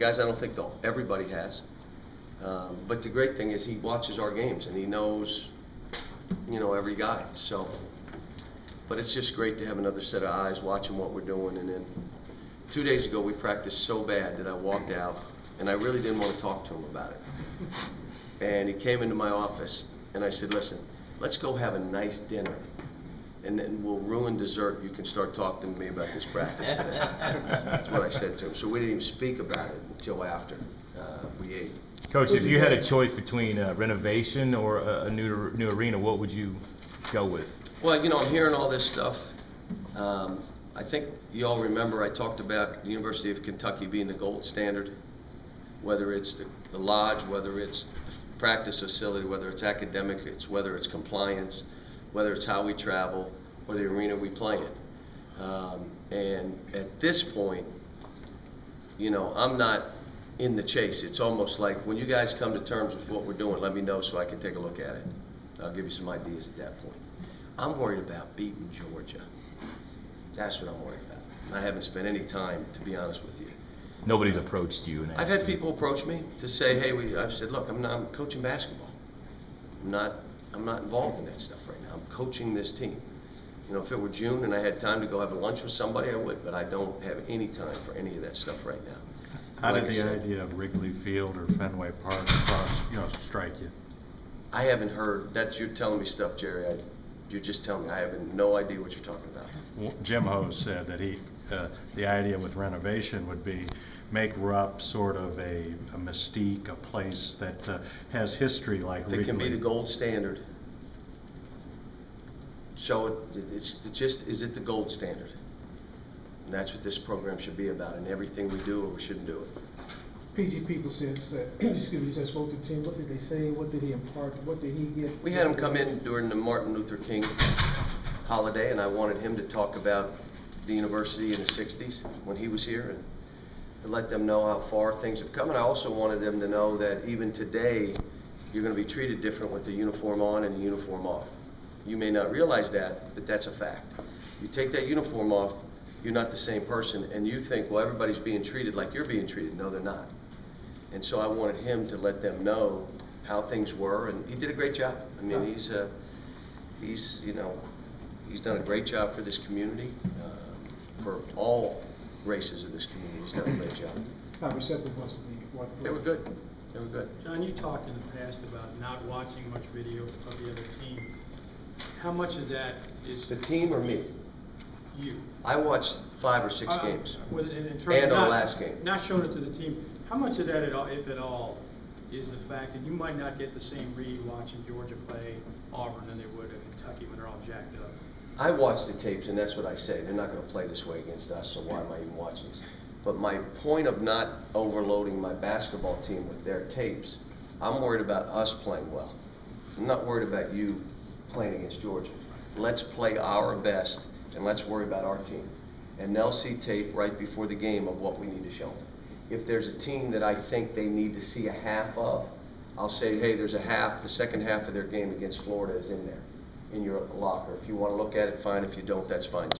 Guys, I don't think everybody has. But the great thing is he watches our games and he knows, every guy. So, but it's just great to have another set of eyes watching what we're doing. And then 2 days ago we practiced so bad that I walked out and I really didn't want to talk to him about it. And he came into my office and I said, listen, let's go have a nice dinner. And then we'll ruin dessert. You can start talking to me about this practice today. That's what I said to him. So we didn't even speak about it until after we ate. Coach, if you had a choice between renovation or a new arena, what would you go with? Well, I'm hearing all this stuff. I think you all remember I talked about the University of Kentucky being the gold standard, whether it's the lodge, whether it's the practice facility, whether it's academic, whether it's compliance, whether it's how we travel or the arena we play in. And at this point, I'm not in the chase. It's almost like when you guys come to terms with what we're doing, let me know so I can take a look at it. I'll give you some ideas at that point. I'm worried about beating Georgia. That's what I'm worried about. And I haven't spent any time, to be honest with you. Nobody's approached you. I've had people approach me to say, hey, I've said, look, I'm coaching basketball. I'm not involved in that stuff right now. I'm coaching this team. If it were June and I had time to go have a lunch with somebody, I would, but I don't have any time for any of that stuff right now. How did the idea of Wrigley Field or Fenway Park strike you? I haven't heard. You're telling me stuff, Jerry. You're just telling me. I have no idea what you're talking about. Well, Jim Hose said that the idea with renovation would be make Rupp sort of a mystique, a place that has history like Wrigley. It can be the gold standard. So is it the gold standard? And that's what this program should be about, and everything we do or we shouldn't do it. PG People says, he said spoke to the team. What did they say? What did he impart? What did he get? We had him come in during the Martin Luther King holiday, and I wanted him to talk about the university in the 60s when he was here and to let them know how far things have come. And I also wanted them to know that even today, you're going to be treated different with the uniform on and the uniform off. You may not realize that, but that's a fact. You take that uniform off, you're not the same person, and you think, well, everybody's being treated like you're being treated. No, they're not. And so I wanted him to let them know how things were, and he did a great job. I mean, he's done a great job for this community, for all races of this community. He's done a great job. How receptive was the They were good. They were good. John, you talked in the past about not watching much video of the other team. How much of that is The team or me? you? I watched 5 or 6 games, And our last game. Not showing it to the team. How much of that, if at all, is the fact that you might not get the same read watching Georgia play Auburn than they would at Kentucky when they're all jacked up? I watched the tapes, and that's what I say. They're not going to play this way against us, so why am I even watching this? But my point of not overloading my basketball team with their tapes, I'm worried about us playing well. I'm not worried about you playing against Georgia. Let's play our best, and let's worry about our team. And they'll see tape right before the game of what we need to show them. If there's a team that I think they need to see a half of, I'll say, hey, there's a half, the second half of their game against Florida is in there, in your locker. If you want to look at it, fine. If you don't, that's fine.